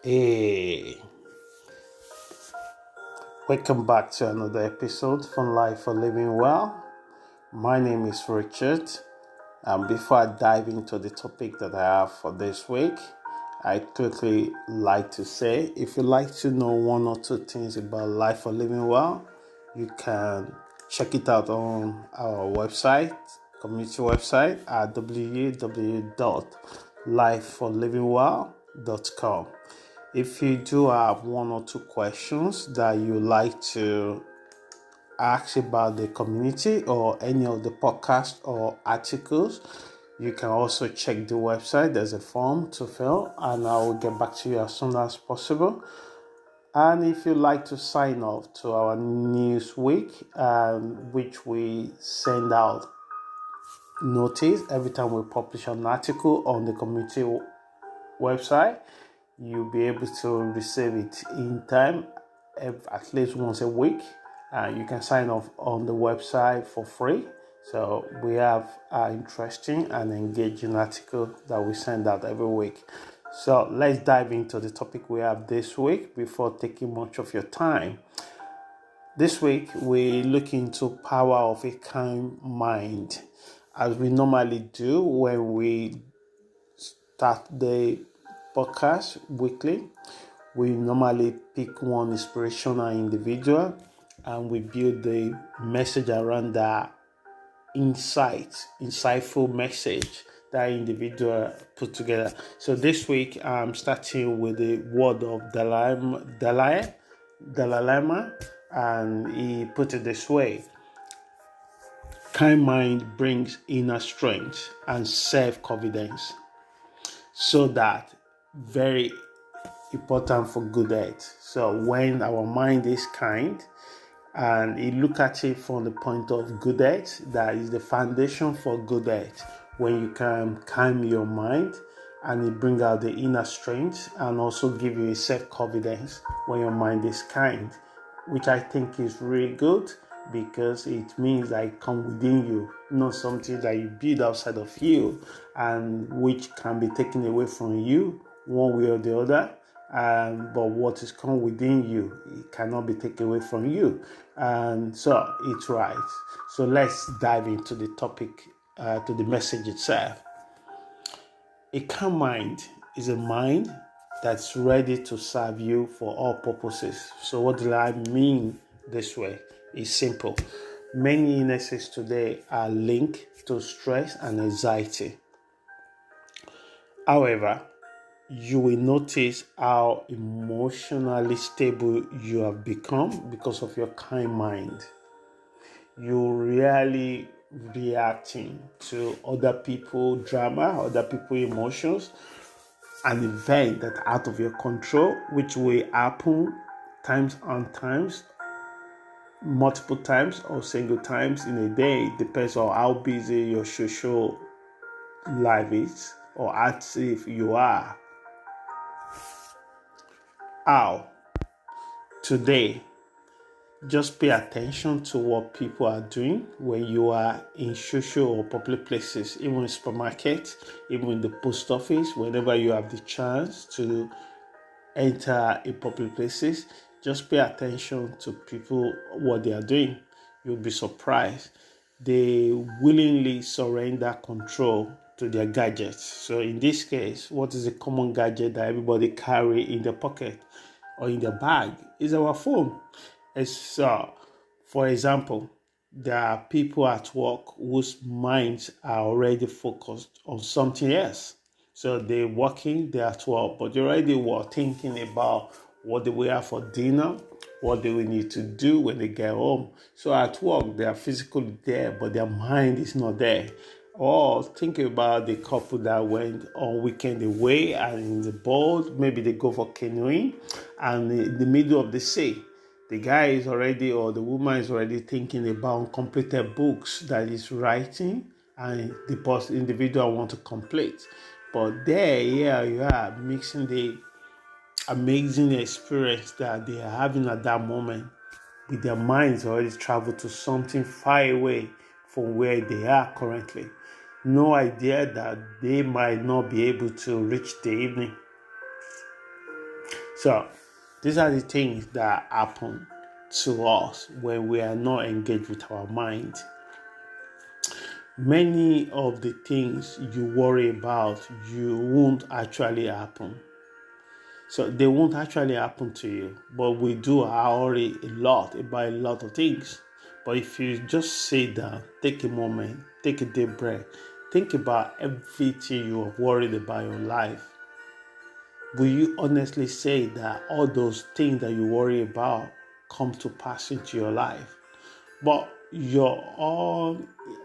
Hey, welcome back to another episode from Life for Living Well. My name is Richard, and before I dive into the topic that I have for this week, I quickly like to say if you'd like to know one or two things about Life for Living Well, you can check it out on our website, community website at www.lifeforlivingwell.com. If you do have one or two questions that you like to ask about the community or any of the podcasts or articles, you can also check the website. There's a form to fill, and I will get back to you as soon as possible. And if you'd like to sign up to our news week, which we send out notice every time we publish an article on the community website, you'll be able to receive it in time, at least once a week. You can sign up on the website for free. So we have interesting and engaging article that we send out every week. So let's dive into the topic we have this week before taking much of your time. This week we look into power of a kind mind, as we normally do when we start the podcast weekly. We normally pick one inspirational individual and we build the message around that insightful message that individual put together. So this week I'm starting with the word of Dalai Lama, and he put it this way: kind mind brings inner strength and self-confidence, so that very important for good health. So when our mind is kind, and you look at it from the point of good health, that is the foundation for good health. When you can calm your mind and it bring out the inner strength and also give you a self-confidence when your mind is kind, which I think is really good because it means that it comes within you, not something that you build outside of you and which can be taken away from you one way or the other. But what is come within you, it cannot be taken away from you. And so it's right. So let's dive into the topic, to the message itself. A calm mind is a mind that's ready to serve you for all purposes. So what do I mean this way? It's simple. Many illnesses today are linked to stress and anxiety. However, you will notice how emotionally stable you have become because of your kind mind. You're really reacting to other people drama, other people emotions, an event that's out of your control, which will happen times and times, multiple times or single times in a day. It depends on how busy your social life is or active you are. How? Today, just pay attention to what people are doing when you are in social or public places, even in supermarkets, even in the post office, whenever you have the chance to enter in public places. Just pay attention to people, what they are doing. You'll be surprised. They willingly surrender control to their gadgets. So in this case, what is a common gadget that everybody carry in their pocket or in their bag? Is our phone. For example, there are people at work whose minds are already focused on something else. So they're working, they're at work, but they already were thinking about what they will have for dinner, what they will need to do when they get home. So at work, they are physically there, but their mind is not there. Or think about the couple that went on weekend away and in the boat, maybe they go for canoeing, and in the middle of the sea, the guy is already, or the woman is already thinking about uncompleted books that is writing and the individual want to complete. But there, yeah, you are mixing the amazing experience that they are having at that moment with their minds already traveled to something far away from where they are currently. No idea that they might not be able to reach the evening. So these are the things that happen to us when we are not engaged with our mind. Many of the things you worry about, you won't actually happen. So they won't actually happen to you. But we do worry a lot about a lot of things. But if you just sit down, take a moment, take a deep breath, think about everything you have worried about in your life. Will you honestly say that all those things that you worry about come to pass into your life? But your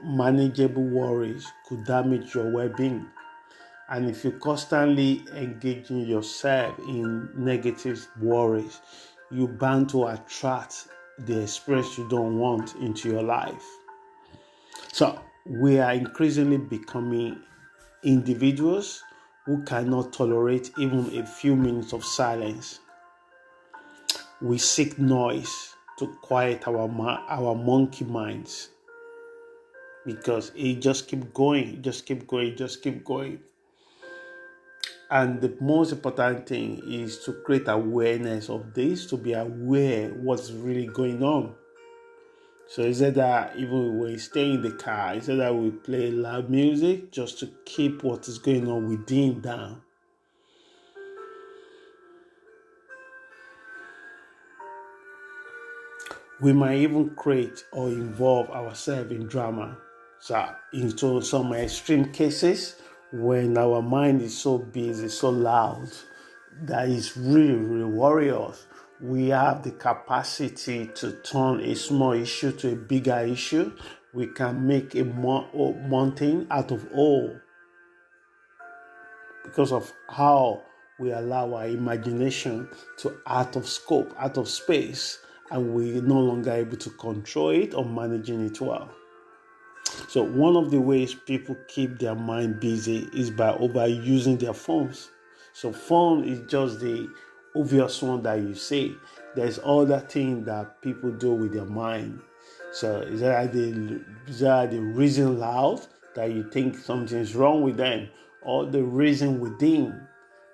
unmanageable worries could damage your well-being. And if you constantly engaging yourself in negative worries, you're bound to attract the experience you don't want into your life. So we are increasingly becoming individuals who cannot tolerate even a few minutes of silence. We seek noise to quiet our monkey minds because it just keep going, just keep going, just keep going. And the most important thing is to create awareness of this, to be aware what's really going on. So instead that even when we stay in the car, instead that we play loud music just to keep what is going on within down. We might even create or involve ourselves in drama. So into some extreme cases, when our mind is so busy, so loud, that is really, really worries. We have the capacity to turn a small issue to a bigger issue. We can make a mountain out of all because of how we allow our imagination to out of scope, out of space, and we're no longer able to control it or managing it well. So one of the ways people keep their mind busy is by overusing their phones. So phone is just the obvious one that you say. There's other things that people do with their mind. So is that the reason loud that you think something's wrong with them, or the reason within,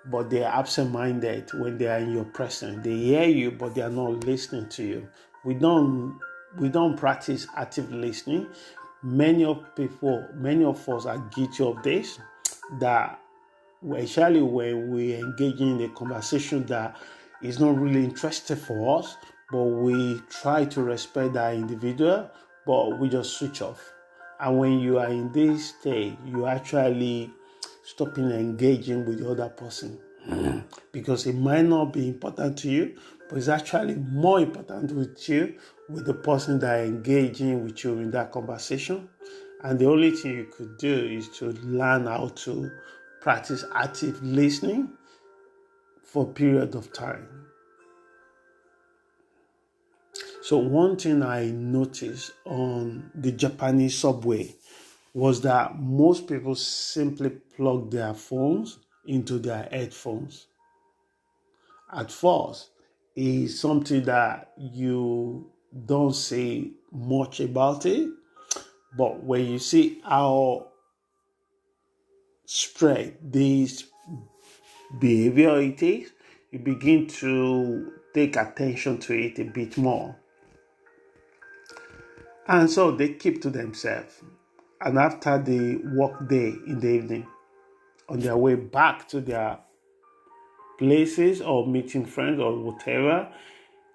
but they are absent-minded when they are in your presence. They hear you, but they are not listening to you. We don't practice active listening. Many of us are guilty of this. That especially when we engage in a conversation that is not really interesting for us, but we try to respect that individual, but we just switch off. And when you are in this state, you actually stopping engaging with the other person because it might not be important to you, but it's actually more important with the person that are engaging with you in that conversation. And the only thing you could do is to learn how to practice active listening for a period of time. So one thing I noticed on the Japanese subway was that most people simply plug their phones into their headphones. At first, is something that you don't say much about it, but when you see how spread this behavior it is, you begin to take attention to it a bit more. And so they keep to themselves. And after the work day in the evening, on their way back to their places or meeting friends or whatever,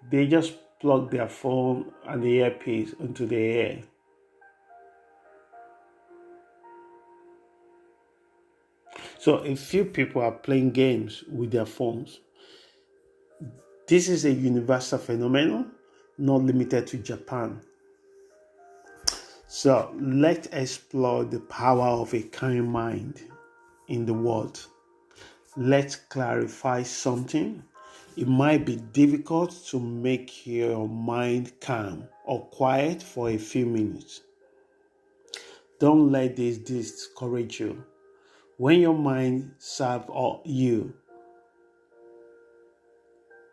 they just plug their phone and the earpiece into the ear. So a few people are playing games with their phones. This is a universal phenomenon, not limited to Japan. So let's explore the power of a kind mind in the world. Let's clarify something. It might be difficult to make your mind calm or quiet for a few minutes. Don't let this discourage you. When your mind serves you,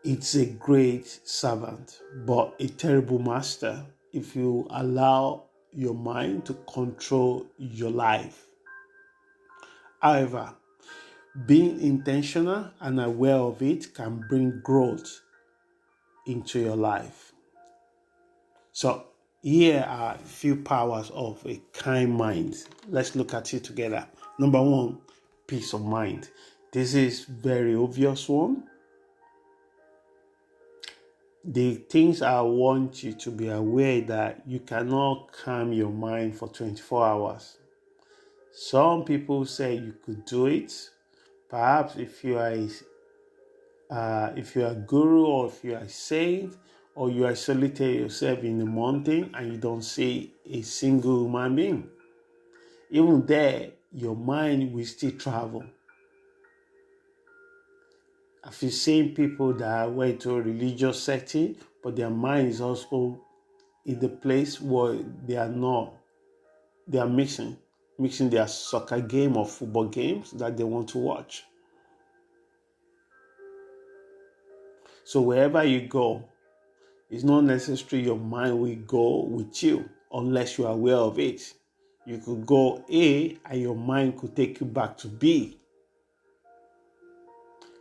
it's a great servant, but a terrible master if you allow your mind to control your life. However, Being intentional and aware of it can bring growth into your life. So here are a few powers of a kind mind. Let's look at it together. Number one, peace of mind. This is very obvious one. The things I want you to be aware that you cannot calm your mind for 24 hours. Some people say you could do it. Perhaps if you are a guru, or if you are a saint, or you isolate yourself in the mountain and you don't see a single human being, even there, your mind will still travel. I've seen people that went to a religious setting, but their mind is also in the place where they are mixing their soccer game or football games that they want to watch. So wherever you go, it's not necessary your mind will go with you unless you are aware of it. You could go A and your mind could take you back to B.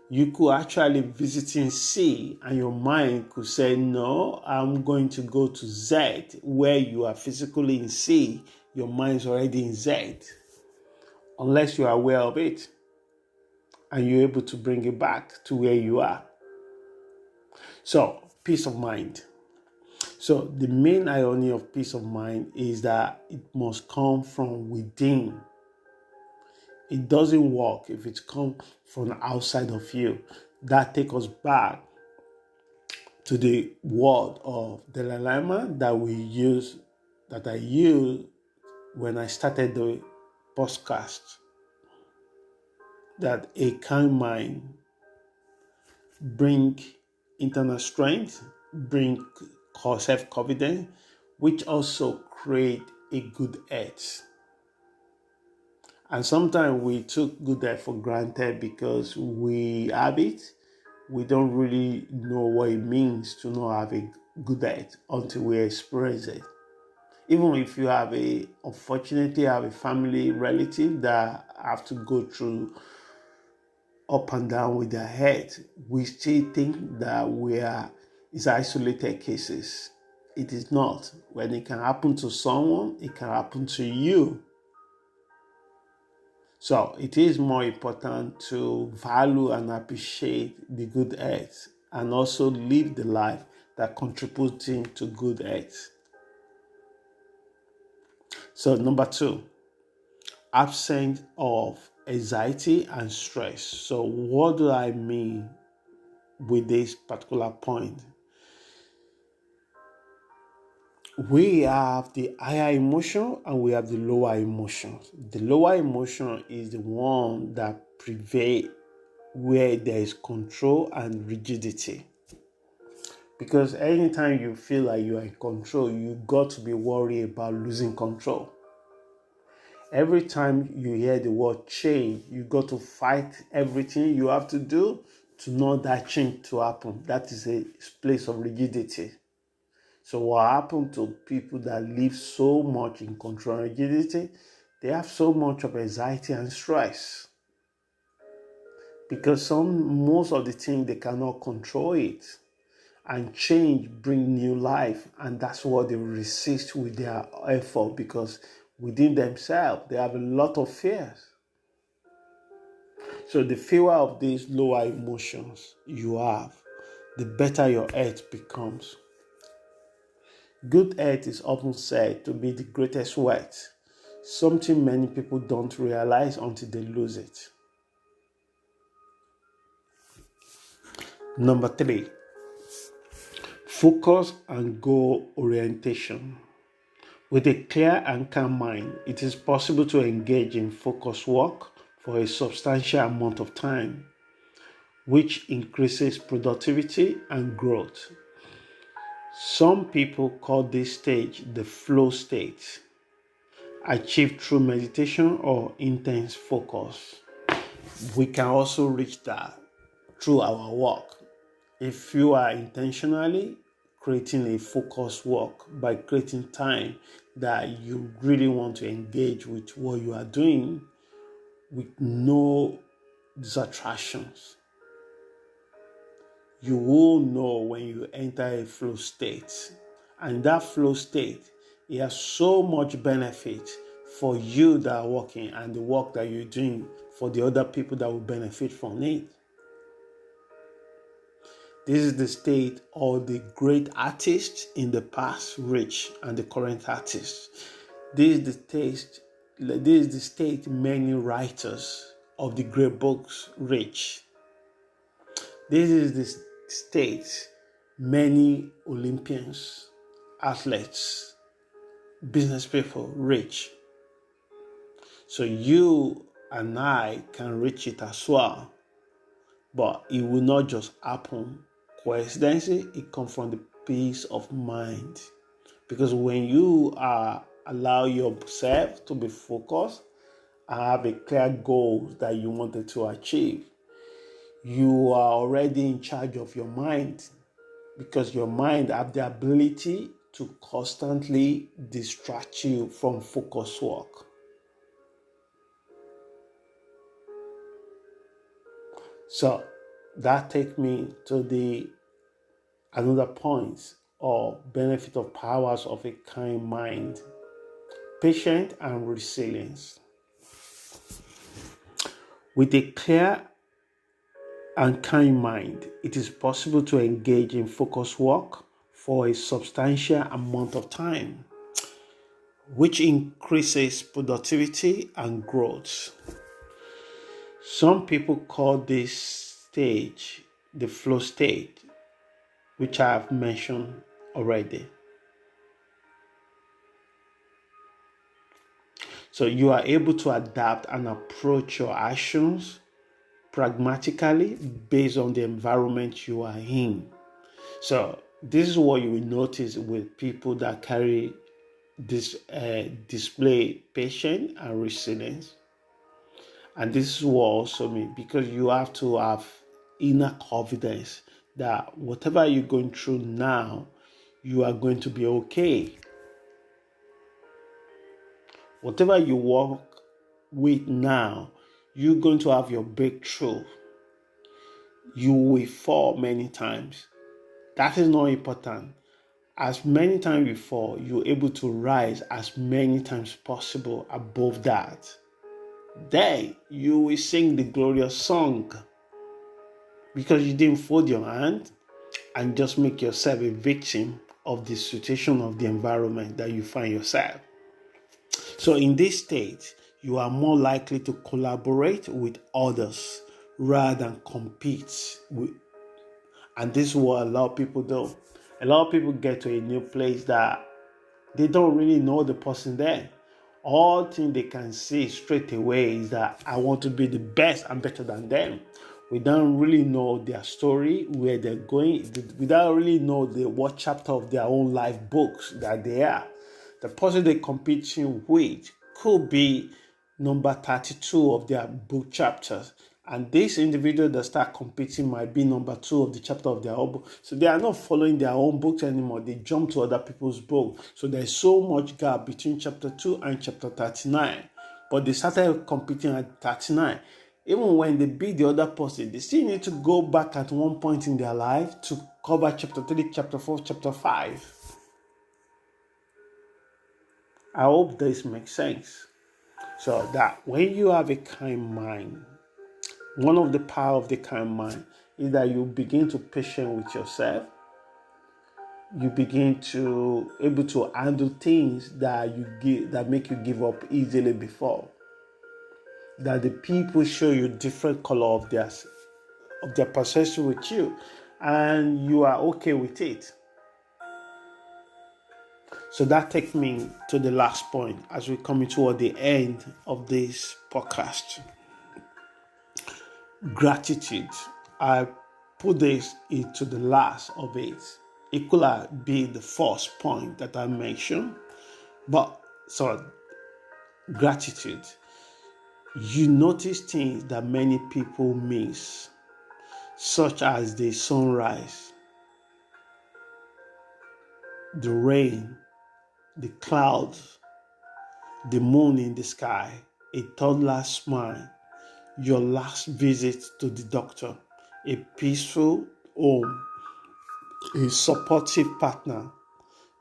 You could actually visiting C and your mind could say, no, I'm going to go to Z, where you are physically in C, your mind's already in Z. Unless you are aware of it and you're able to bring it back to where you are. So, peace of mind. So, the main irony of peace of mind is that it must come from within. It doesn't work if it comes from outside of you. That takes us back to the word of Dalai Lama that I used when I started the podcast. That a kind mind bring internal strength, bring self-confidence, which also create a good health. And sometimes we took good health for granted because we have it. We don't really know what it means to not have a good health until we experience it. Even if you unfortunately have a family relative that have to go through up and down with their head, we still think that it's isolated cases. It is not. When it can happen to someone, it can happen to you. So it is more important to value and appreciate the good health and also live the life that contributing to good health. So number two, absence of anxiety and stress. So what do I mean with this particular point? We have the higher emotion and we have the lower emotion. The lower emotion is the one that prevails where there is control and rigidity. Because anytime you feel like you are in control, you got to be worried about losing control. Every time you hear the word change, you got to fight everything you have to do to not that change to happen. That is a place of rigidity. So what happened to people that live so much in control and rigidity? They have so much of anxiety and stress. Because most of the things they cannot control it. And change bring new life. And that's what they resist with their effort, because within themselves, they have a lot of fears. So the fewer of these lower emotions you have, the better your health becomes. Good health is often said to be the greatest wealth, something many people don't realize until they lose it. Number three, focus and goal orientation. With a clear and calm mind, it is possible to engage in focused work for a substantial amount of time, which increases productivity and growth. Some people call this stage the flow state, achieved through meditation or intense focus. We can also reach that through our work. If you are intentionally creating a focused work by creating time that you really want to engage with what you are doing with no these attractions. You will know when you enter a flow state. And that flow state, it has so much benefit for you that are working and the work that you're doing for the other people that will benefit from it. This is the state all the great artists in the past reach and the current artists. This is the state many writers of the great books reach. This is the state many Olympians, athletes, business people reach. So you and I can reach it as well. But it will not just happen coincidentally. It comes from the peace of mind. Because when you allow yourself to be focused and have a clear goal that you wanted to achieve, you are already in charge of your mind, because your mind have the ability to constantly distract you from focus work. So that takes me to another point or benefit of powers of a kind mind: patience and resilience. With a clear and kind mind, it is possible to engage in focused work for a substantial amount of time, which increases productivity and growth. Some people call this stage the flow state, which I have mentioned already. So you are able to adapt and approach your actions pragmatically based on the environment you are in. So this is what you will notice with people that carry this display patience and resilience. And this is what also means, because you have to have inner confidence that whatever you're going through now, you are going to be okay. Whatever you work with now, you're going to have your breakthrough. You will fall many times. That is not important. As many times you fall, you're able to rise as many times possible above that. Then you will sing the glorious song, because you didn't fold your hand and just make yourself a victim of the situation of the environment that you find yourself. So in this state, you are more likely to collaborate with others rather than compete with. And this is what a lot of people do. A lot of people get to a new place that they don't really know the person there. All thing they can see straight away is that I want to be the best and better than them. We don't really know their story, where they're going. We don't really know what chapter of their own life books that they are. The person they're competing with could be number 32 of their book chapters. And this individual that start competing might be number 2 of the chapter of their own book. So they are not following their own books anymore. They jump to other people's books. So there's so much gap between chapter 2 and chapter 39. But they started competing at 39. Even when they beat the other person, they still need to go back at one point in their life to cover chapter 3, chapter 4, chapter 5. I hope this makes sense. So that when you have a kind mind, one of the power of the kind mind is that you begin to patient with yourself. You begin to able to handle things that make you give up easily before. That the people show you different color of their perception with you, and you are okay with it. So that takes me to the last point as we come toward the end of this podcast. Gratitude. I put this into the last of it. It could be the first point that I mentioned, but gratitude. You notice things that many people miss, such as the sunrise, the rain, the clouds, the moon in the sky, a toddler's smile, your last visit to the doctor, a peaceful home, a supportive partner,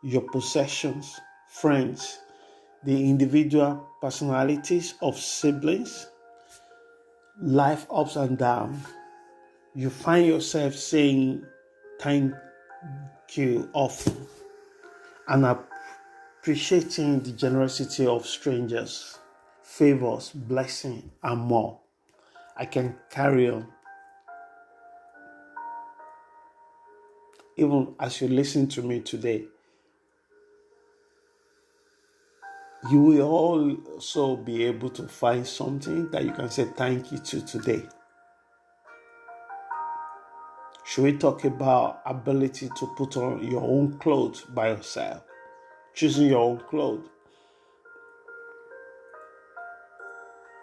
your possessions, friends, the individual personalities of siblings, life ups and downs. You find yourself saying thank you often and appreciating the generosity of strangers, favors, blessing, and more. I can carry on. Even as you listen to me today, you will also be able to find something that you can say thank you to today. Should we talk about ability to put on your own clothes by yourself? Choosing your own clothes.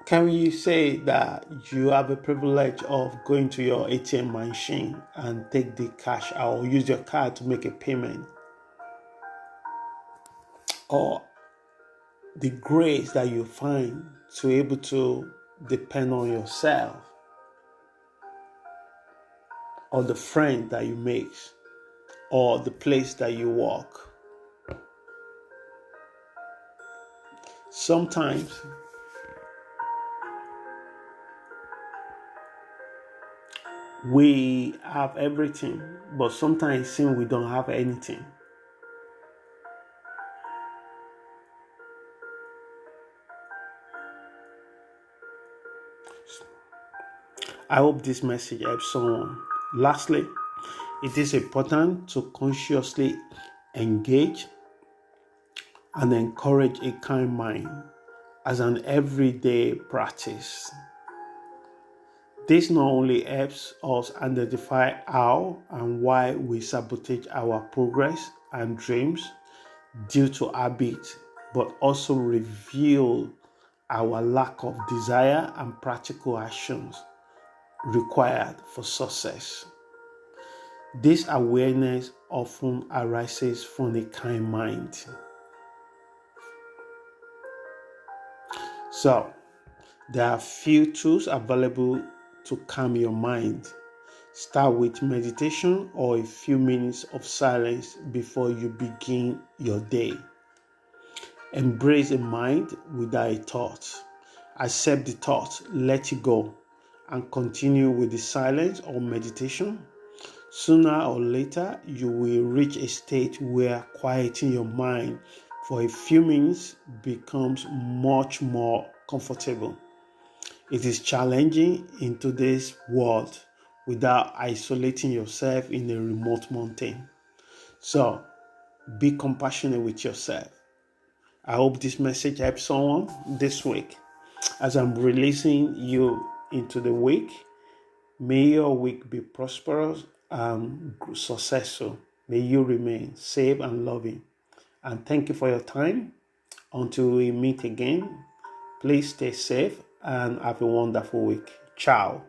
Can you say that you have a privilege of going to your ATM machine and take the cash out or use your card to make a payment? Or the grace that you find to be able to depend on yourself, or the friend that you make, or the place that you walk. Sometimes we have everything, but sometimes it seems we don't have anything. I hope this message helps someone. Lastly, it is important to consciously engage and encourage a kind mind as an everyday practice. This not only helps us identify how and why we sabotage our progress and dreams due to habit, but also reveal our lack of desire and practical actions required for success. This awareness often arises from a kind mind. So, there are few tools available to calm your mind. Start with meditation or a few minutes of silence before you begin your day. Embrace a mind without a thought. Accept the thought, let it go, and continue with the silence or meditation. Sooner or later, you will reach a state where quieting your mind for a few minutes becomes much more comfortable. It is challenging in today's world without isolating yourself in a remote mountain. So, be compassionate with yourself. I hope this message helps someone this week. As I'm releasing you into the week, may your week be prosperous and successful. May you remain safe and loving. And thank you for your time. Until we meet again, please stay safe and have a wonderful week. Ciao.